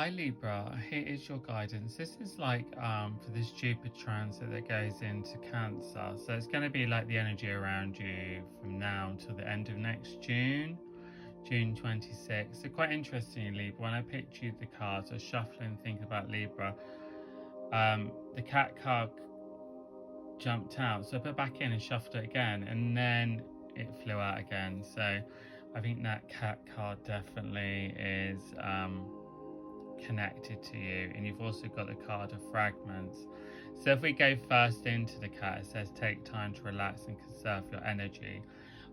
Hi Libra, here is your guidance. This is like for this Jupiter transit that goes into Cancer. So it's going to be like the energy around you from now until the end of next June, June 26th. So quite interesting, Libra. When I picked you the cards, I was shuffling, thinking about Libra. The cat card jumped out, so I put it back in and shuffled it again, and then it flew out again. So I think that cat card definitely is connected to you, and you've also got the card of fragments. So if we go first into the cat, it says take time to relax and conserve your energy.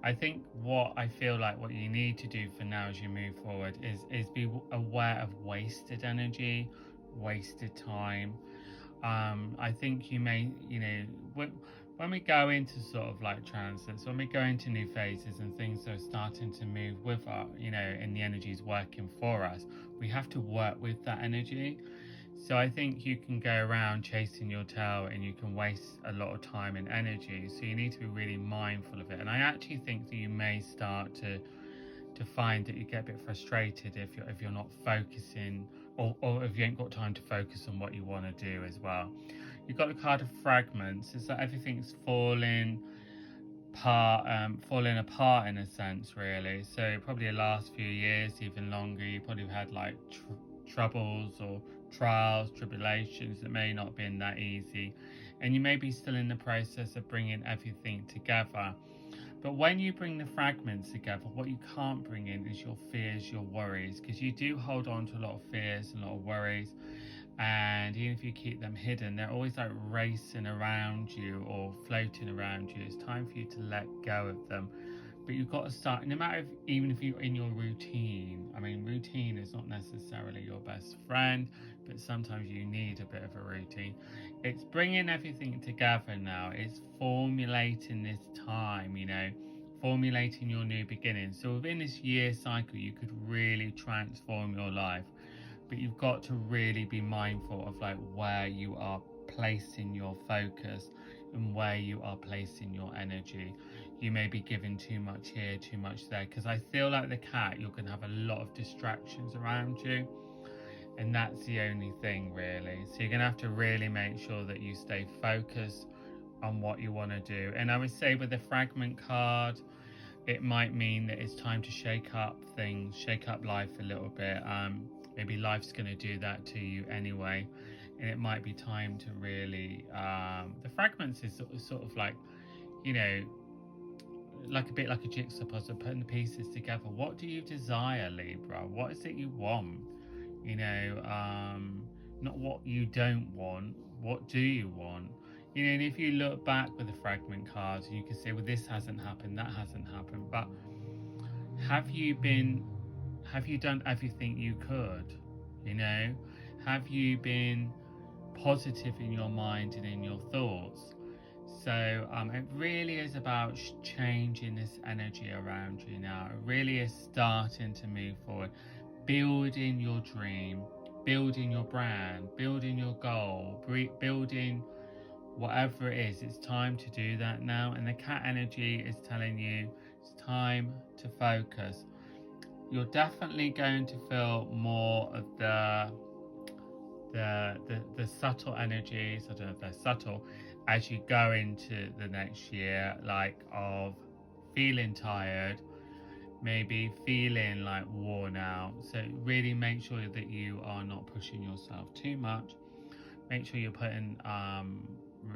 I think what I feel like what you need to do for now as you move forward is be aware of wasted energy, wasted time. I think you may, when we go into sort of like transits, when we go into new phases and things are starting to move with us, and the energy is working for us, we have to work with that energy. So I think you can go around chasing your tail and you can waste a lot of time and energy. So you need to be really mindful of it. And I actually think that you may start to find that you get a bit frustrated if you're not focusing, or if you ain't got time to focus on what you want to do as well. You've got the card of fragments. It's like everything's falling apart in a sense, really. So probably the last few years, even longer, you probably have had like troubles or trials, tribulations that may not have been that easy, and you may be still in the process of bringing everything together. But when you bring the fragments together, what you can't bring in is your fears, your worries, because you do hold on to a lot of fears and a lot of worries. And even if you keep them hidden, they're always like racing around you or floating around you. It's time for you to let go of them. But you've got to start, no matter even if you're in your routine. I mean, routine is not necessarily your best friend, but sometimes you need a bit of a routine. It's bringing everything together now. It's formulating this time, formulating your new beginning. So within this year cycle, you could really transform your life. But you've got to really be mindful of like where you are placing your focus and where you are placing your energy. You may be giving too much here, too much there, because I feel like the cat, you're going to have a lot of distractions around you, and that's the only thing really. So you're going to have to really make sure that you stay focused on what you want to do. And I would say with the fragment card, it might mean that it's time to shake up things, shake up life a little bit. Maybe life's going to do that to you anyway, and it might be time to really the fragments is sort of like, like a bit like a jigsaw puzzle, putting the pieces together. What do you desire, Libra? What is it you want? Not what you don't want. What do you want? And if you look back with the fragment cards, you can say, well, this hasn't happened, that hasn't happened, but have you done everything you could? Have you been positive in your mind and in your thoughts? So it really is about changing this energy around you now. It really is starting to move forward, building your dream, building your brand, building your goal, building whatever it is. It's time to do that now, and the cat energy is telling you it's time to focus. You're definitely going to feel more of the subtle energies. I don't know if they're subtle, as you go into the next year, like of feeling tired, maybe feeling like worn out. So really make sure that you are not pushing yourself too much. Make sure you're putting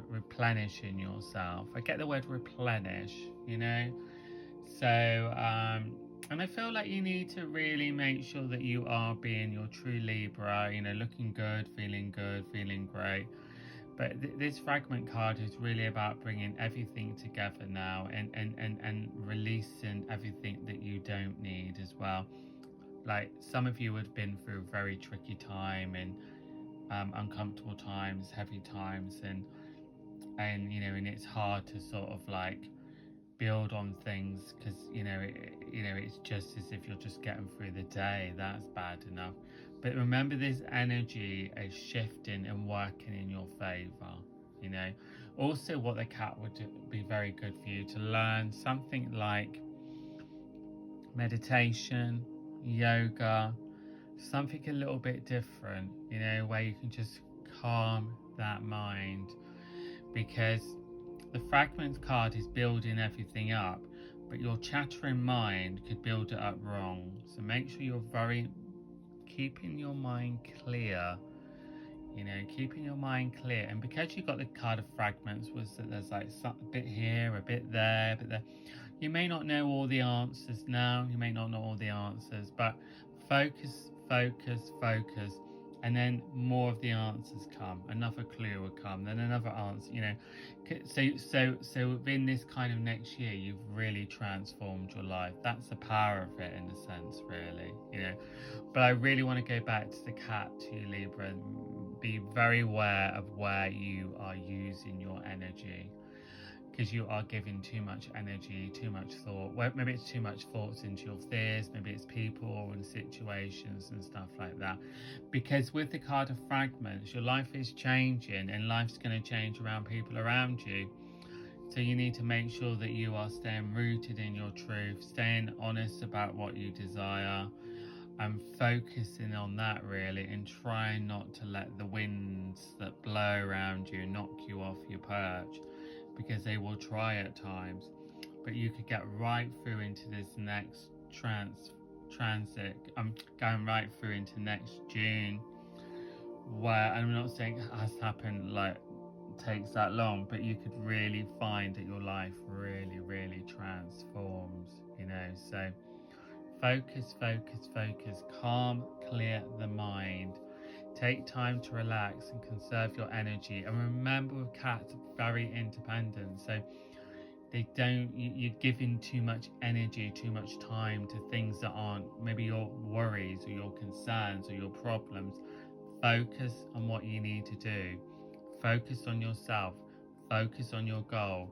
replenishing yourself. I get the word replenish, so and I feel like you need to really make sure that you are being your true Libra, looking good, feeling great. But this fragment card is really about bringing everything together now, and releasing everything that you don't need as well. Like some of you have been through a very tricky time, and uncomfortable times, heavy times, and and it's hard to sort of like build on things, because it's just as if you're just getting through the day. That's bad enough, but remember, this energy is shifting and working in your favor. Also, what the cat would do, be very good for you to learn something like meditation, yoga, something a little bit different, you know, where you can just calm that mind, because the fragments card is building everything up, but your chattering mind could build it up wrong. So make sure you're keeping your mind clear, you know, keeping your mind clear. And because you got the card of fragments, was that there's like a bit here, a bit there, a bit there. You may not know all the answers now, you may not know all the answers, but focus, focus, focus, and then more of the answers come. Another clue will come, then another answer, you know. So within this kind of next year, you've really transformed your life. That's the power of it, in a sense, really, you know. But I really want to go back to the cat, to you, Libra, and be very aware of where you are using your energy, because you are giving too much energy, too much thought. Well, maybe it's too much thoughts into your fears, maybe it's people and situations and stuff like that. Because with the card of fragments, your life is changing, and life's going to change around people around you. So you need to make sure that you are staying rooted in your truth, staying honest about what you desire, and focusing on that, really, and trying not to let the winds that blow around you knock you off your perch, because they will try at times. But you could get right through into this next transit. I'm going right through into next June, where, and I'm not saying it has happened like takes that long, but you could really find that your life really transforms, you know. So focus, focus, focus, calm, clear the mind. Take time to relax and conserve your energy. And remember, with cats, very independent. So they don't, you're giving too much energy, too much time to things that aren't maybe your worries or your concerns or your problems. Focus on what you need to do. Focus on yourself. Focus on your goal.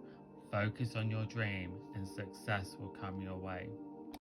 Focus on your dream, and success will come your way.